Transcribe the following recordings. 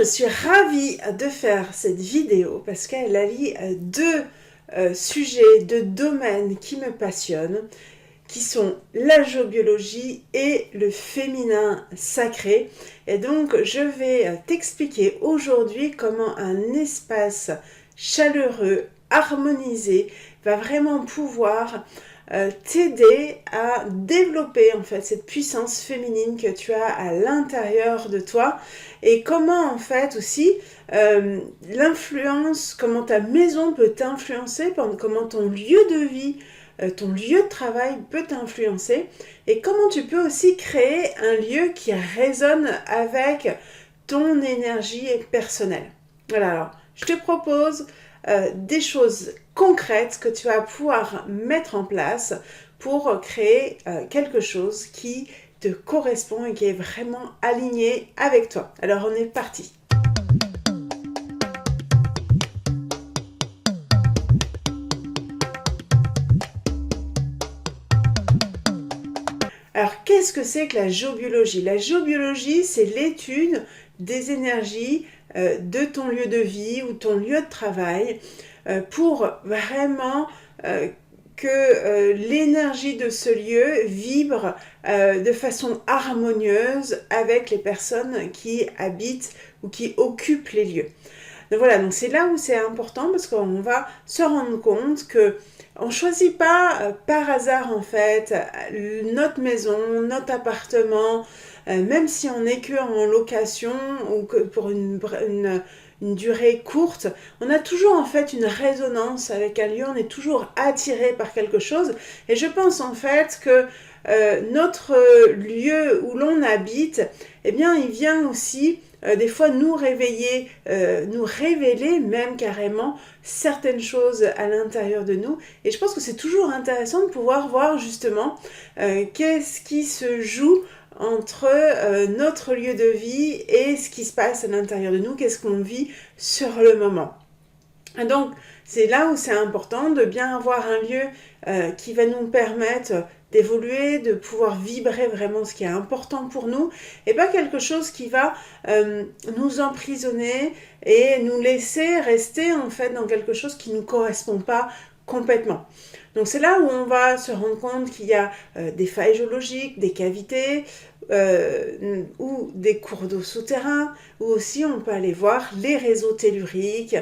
je suis ravie de faire cette vidéo parce qu'elle allie deux sujets, deux domaines qui me passionnent, qui sont la géobiologie et le féminin sacré. Et donc, je vais t'expliquer aujourd'hui comment un espace chaleureux, harmonisé, va vraiment pouvoir t'aider à développer en fait cette puissance féminine que tu as à l'intérieur de toi, et comment en fait aussi l'influence, comment ta maison peut t'influencer, comment ton lieu de vie, ton lieu de travail peut t'influencer, et comment tu peux aussi créer un lieu qui résonne avec ton énergie personnelle. Voilà, alors je te propose des choses concrètes que tu vas pouvoir mettre en place pour créer quelque chose qui te correspond et qui est vraiment aligné avec toi. Alors on est parti. Alors, qu'est-ce que c'est que la géobiologie? La géobiologie, c'est l'étude des énergies de ton lieu de vie ou ton lieu de travail pour vraiment que l'énergie de ce lieu vibre de façon harmonieuse avec les personnes qui habitent ou qui occupent les lieux. Donc voilà, donc c'est là où c'est important, parce qu'on va se rendre compte que on choisit pas par hasard en fait notre maison, notre appartement, même si on n'est que en location ou que pour une durée courte. On a toujours en fait une résonance avec un lieu, on est toujours attiré par quelque chose, et je pense en fait que notre lieu où l'on habite, eh bien il vient aussi des fois nous réveiller, nous révéler même carrément certaines choses à l'intérieur de nous. Et je pense que c'est toujours intéressant de pouvoir voir justement qu'est-ce qui se joue entre notre lieu de vie et ce qui se passe à l'intérieur de nous, qu'est-ce qu'on vit sur le moment. Et donc, c'est là où c'est important de bien avoir un lieu qui va nous permettre d'évoluer, de pouvoir vibrer vraiment ce qui est important pour nous, et pas quelque chose qui va nous emprisonner et nous laisser rester en fait dans quelque chose qui ne nous correspond pas complètement. Donc c'est là où on va se rendre compte qu'il y a des failles géologiques, des cavités, ou des cours d'eau souterrains, ou aussi on peut aller voir les réseaux telluriques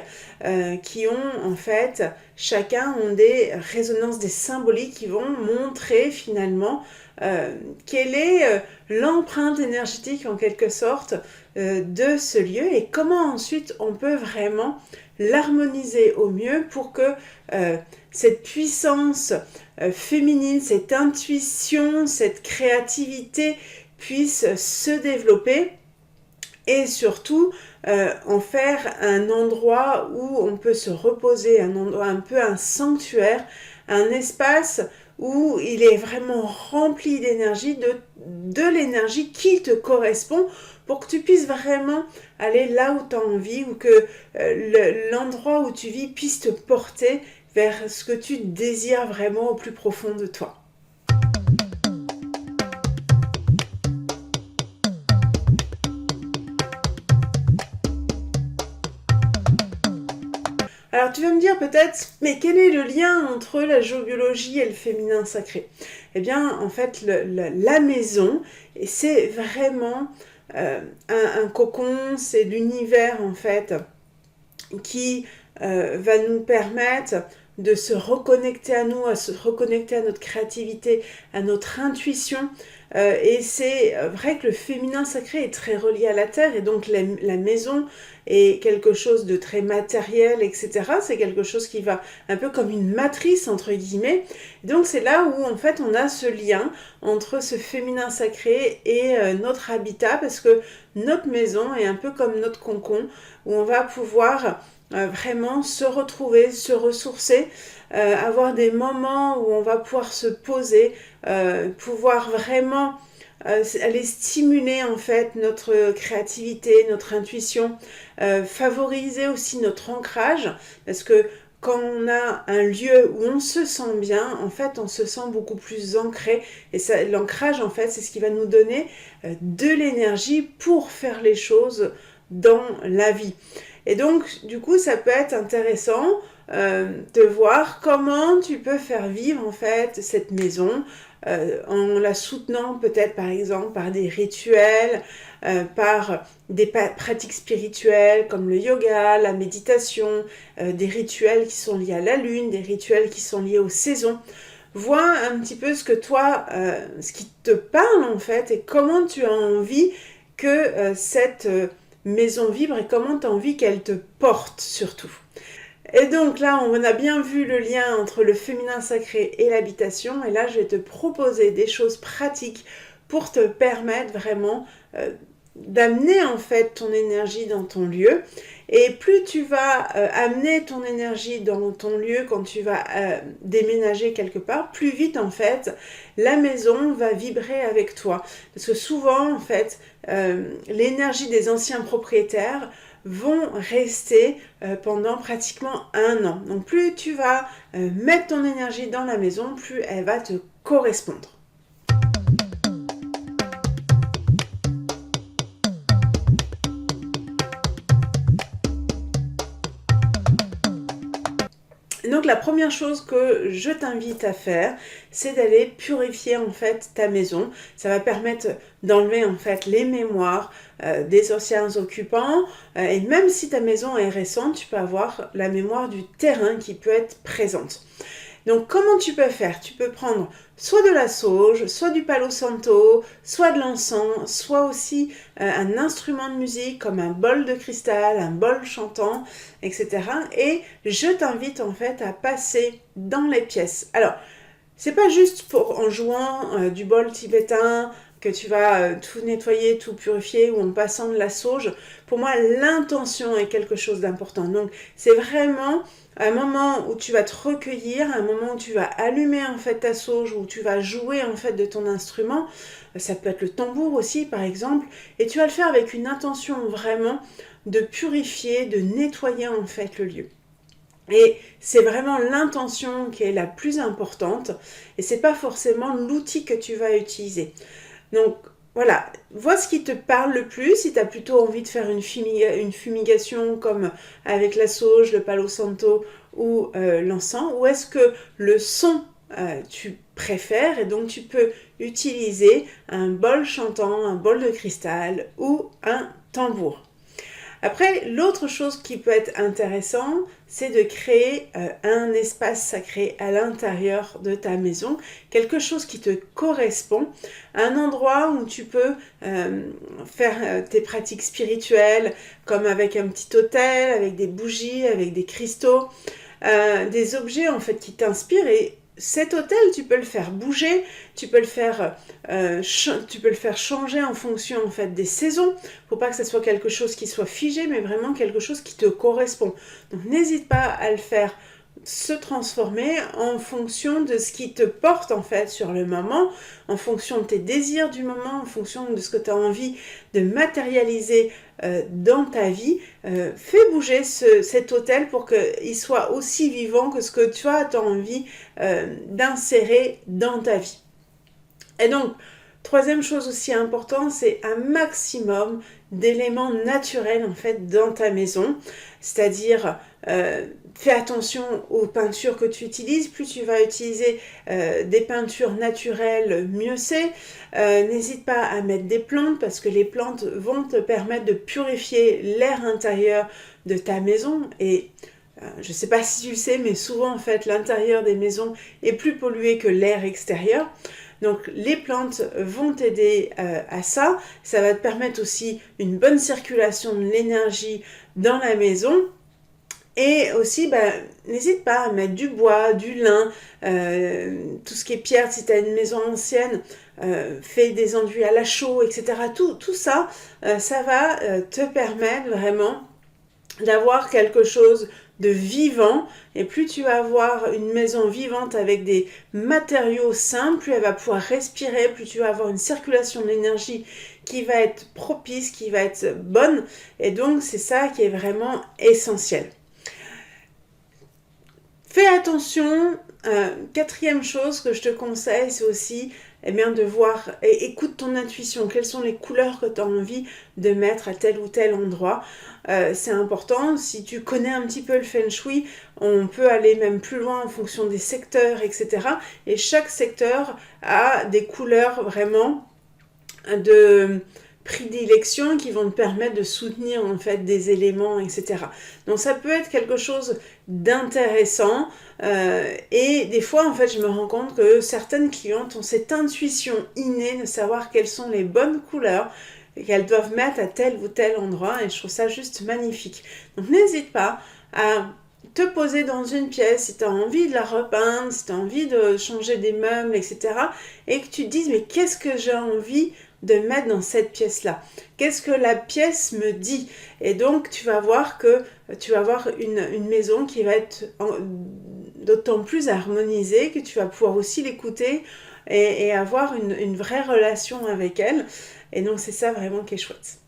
qui ont en fait, chacun ont des résonances, des symboliques qui vont montrer finalement quelle est l'empreinte énergétique en quelque sorte de ce lieu, et comment ensuite on peut vraiment l'harmoniser au mieux pour que cette puissance féminine, cette intuition, cette créativité puisse se développer, et surtout en faire un endroit où on peut se reposer, un endroit un peu un sanctuaire, un espace où il est vraiment rempli d'énergie, de l'énergie qui te correspond, pour que tu puisses vraiment aller là où tu as envie, ou que l'endroit où tu vis puisse te porter vers ce que tu désires vraiment au plus profond de toi. Alors tu vas me dire peut-être, mais quel est le lien entre la géobiologie et le féminin sacré? Eh bien, en fait, la maison, c'est vraiment un cocon, c'est l'univers en fait qui va nous permettre de se reconnecter à nous, à se reconnecter à notre créativité, à notre intuition. Et c'est vrai que le féminin sacré est très relié à la terre, et donc la maison est quelque chose de très matériel, etc. C'est quelque chose qui va un peu comme une matrice, entre guillemets. Donc c'est là où en fait on a ce lien entre ce féminin sacré et notre habitat, parce que notre maison est un peu comme notre cocon, où on va pouvoir vraiment se retrouver, se ressourcer, avoir des moments où on va pouvoir se poser, pouvoir vraiment aller stimuler en fait notre créativité, notre intuition, favoriser aussi notre ancrage, parce que quand on a un lieu où on se sent bien, en fait, on se sent beaucoup plus ancré. Et ça, l'ancrage, en fait, c'est ce qui va nous donner de l'énergie pour faire les choses dans la vie. Et donc, du coup, ça peut être intéressant de voir comment tu peux faire vivre en fait cette maison en la soutenant peut-être par exemple par des rituels, par des pratiques spirituelles comme le yoga, la méditation, des rituels qui sont liés à la lune, des rituels qui sont liés aux saisons. Vois un petit peu ce que toi, ce qui te parle en fait et comment tu as envie que cette maison vibre et comment tu as envie qu'elle te porte surtout. Et donc là, on a bien vu le lien entre le féminin sacré et l'habitation. Et là, je vais te proposer des choses pratiques pour te permettre vraiment d'amener en fait ton énergie dans ton lieu. Et plus tu vas amener ton énergie dans ton lieu quand tu vas déménager quelque part, plus vite en fait la maison va vibrer avec toi. Parce que souvent en fait l'énergie des anciens propriétaires vont rester pendant pratiquement 1 an. Donc plus tu vas mettre ton énergie dans la maison, plus elle va te correspondre. Donc la première chose que je t'invite à faire, c'est d'aller purifier en fait ta maison. Ça va permettre d'enlever en fait les mémoires des anciens occupants et même si ta maison est récente, tu peux avoir la mémoire du terrain qui peut être présente. Donc comment tu peux faire? Tu peux prendre soit de la sauge, soit du palo santo, soit de l'encens, soit aussi un instrument de musique comme un bol de cristal, un bol chantant, etc. Et je t'invite en fait à passer dans les pièces. Alors, c'est pas juste en jouant du bol tibétain que tu vas tout nettoyer, tout purifier ou en passant de la sauge. Pour moi, l'intention est quelque chose d'important. Donc, c'est vraiment un moment où tu vas te recueillir, un moment où tu vas allumer en fait ta sauge, où tu vas jouer en fait de ton instrument. Ça peut être le tambour aussi, par exemple. Et tu vas le faire avec une intention vraiment de purifier, de nettoyer en fait le lieu. Et c'est vraiment l'intention qui est la plus importante et c'est pas forcément l'outil que tu vas utiliser. Donc voilà, vois ce qui te parle le plus, si tu as plutôt envie de faire une fumigation comme avec la sauge, le palo santo ou l'encens, ou est-ce que le son tu préfères et donc tu peux utiliser un bol chantant, un bol de cristal ou un tambour. Après, l'autre chose qui peut être intéressant, c'est de créer un espace sacré à l'intérieur de ta maison, quelque chose qui te correspond, un endroit où tu peux faire tes pratiques spirituelles, comme avec un petit autel, avec des bougies, avec des cristaux, des objets en fait qui t'inspirent et cet hôtel, tu peux le faire bouger, tu peux le faire changer en fonction en fait des saisons. Faut pas que ça soit quelque chose qui soit figé, mais vraiment quelque chose qui te correspond. Donc n'hésite pas à le faire se transformer en fonction de ce qui te porte en fait sur le moment, en fonction de tes désirs du moment, en fonction de ce que tu as envie de matérialiser dans ta vie. Fais bouger cet hôtel pour qu'il soit aussi vivant que ce que tu as envie d'insérer dans ta vie. Et donc, troisième chose aussi importante, c'est un maximum d'éléments naturels en fait dans ta maison, c'est-à-dire fais attention aux peintures que tu utilises, plus tu vas utiliser des peintures naturelles, mieux c'est. N'hésite pas à mettre des plantes parce que les plantes vont te permettre de purifier l'air intérieur de ta maison et je ne sais pas si tu le sais, mais souvent en fait l'intérieur des maisons est plus pollué que l'air extérieur. Donc les plantes vont t'aider à ça. Ça va te permettre aussi une bonne circulation de l'énergie dans la maison. Et aussi, n'hésite pas à mettre du bois, du lin, tout ce qui est pierre, si tu as une maison ancienne, fais des enduits à la chaux, etc. Tout ça, ça va te permettre vraiment d'avoir quelque chose de vivant, et plus tu vas avoir une maison vivante avec des matériaux simples, plus elle va pouvoir respirer, plus tu vas avoir une circulation de l'énergie qui va être propice, qui va être bonne, et donc c'est ça qui est vraiment essentiel. Fais attention, quatrième chose que je te conseille, c'est aussi eh bien de voir, et écoute ton intuition, quelles sont les couleurs que tu as envie de mettre à tel ou tel endroit. C'est important, si tu connais un petit peu le Feng Shui, on peut aller même plus loin en fonction des secteurs, etc. Et chaque secteur a des couleurs vraiment de prédilection qui vont te permettre de soutenir en fait des éléments, etc. Donc ça peut être quelque chose d'intéressant et des fois en fait je me rends compte que certaines clientes ont cette intuition innée de savoir quelles sont les bonnes couleurs qu'elles doivent mettre à tel ou tel endroit et je trouve ça juste magnifique. Donc n'hésite pas à te poser dans une pièce si tu as envie de la repeindre, si tu as envie de changer des meubles, etc. et que tu te dises mais qu'est-ce que j'ai envie de mettre dans cette pièce-là. Qu'est-ce que la pièce me dit? Et donc, tu vas voir que tu vas avoir une maison qui va être d'autant plus harmonisée que tu vas pouvoir aussi l'écouter et avoir une vraie relation avec elle. Et donc, c'est ça vraiment qui est chouette.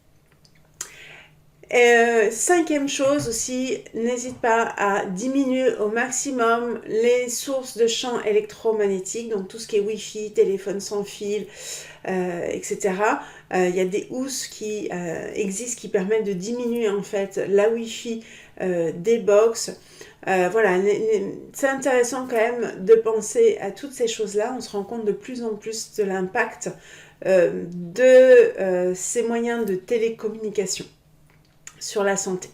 Cinquième chose aussi, n'hésite pas à diminuer au maximum les sources de champs électromagnétiques, donc tout ce qui est Wi-Fi, téléphone sans fil, etc. Il y a des housses qui existent qui permettent de diminuer en fait la Wi-Fi des box. Voilà, c'est intéressant quand même de penser à toutes ces choses-là. On se rend compte de plus en plus de l'impact de ces moyens de télécommunication sur la santé.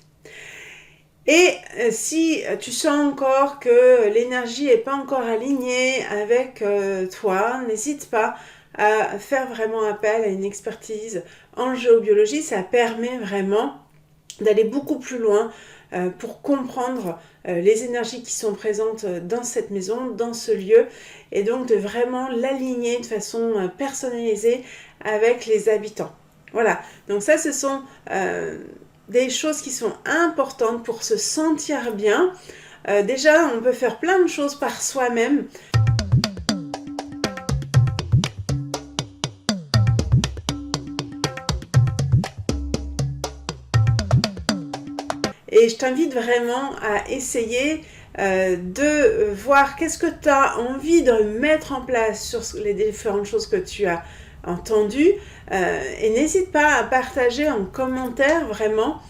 Et si tu sens encore que l'énergie n'est pas encore alignée avec toi, n'hésite pas à faire vraiment appel à une expertise en géobiologie. Ça permet vraiment d'aller beaucoup plus loin pour comprendre les énergies qui sont présentes dans cette maison, dans ce lieu, et donc de vraiment l'aligner de façon personnalisée avec les habitants. Voilà, donc ça ce sont des choses qui sont importantes pour se sentir bien. Déjà, on peut faire plein de choses par soi-même. Et je t'invite vraiment à essayer de voir qu'est-ce que tu as envie de mettre en place sur les différentes choses que tu as entendues. Et n'hésite pas à partager en commentaire vraiment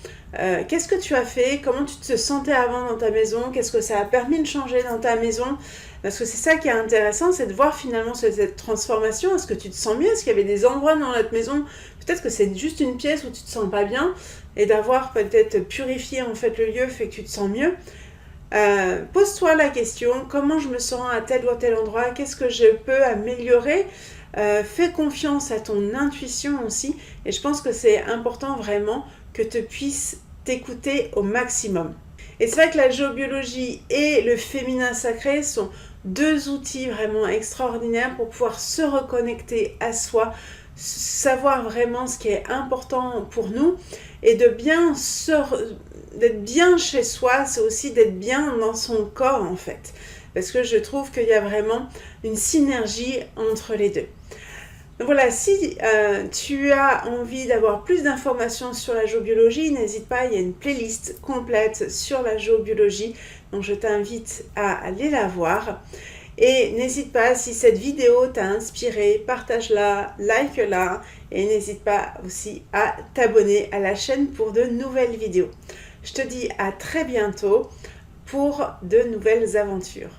qu'est-ce que tu as fait, comment tu te sentais avant dans ta maison, qu'est-ce que ça a permis de changer dans ta maison. Parce que c'est ça qui est intéressant, c'est de voir finalement cette transformation. Est-ce que tu te sens mieux? Est-ce qu'il y avait des endroits dans notre maison? Peut-être que c'est juste une pièce où tu te sens pas bien et d'avoir peut-être purifié en fait le lieu fait que tu te sens mieux. Pose-toi la question, comment je me sens à tel ou tel endroit? Qu'est-ce que je peux améliorer? Fais confiance à ton intuition aussi. Et je pense que c'est important vraiment que tu puisses t'écouter au maximum. Et c'est vrai que la géobiologie et le féminin sacré sont deux outils vraiment extraordinaires pour pouvoir se reconnecter à soi, savoir vraiment ce qui est important pour nous et d'être bien chez soi, c'est aussi d'être bien dans son corps en fait. Parce que je trouve qu'il y a vraiment une synergie entre les deux. Donc voilà, si tu as envie d'avoir plus d'informations sur la géobiologie, n'hésite pas, il y a une playlist complète sur la géobiologie, donc je t'invite à aller la voir. Et n'hésite pas, si cette vidéo t'a inspiré, partage-la, like-la, et n'hésite pas aussi à t'abonner à la chaîne pour de nouvelles vidéos. Je te dis à très bientôt pour de nouvelles aventures.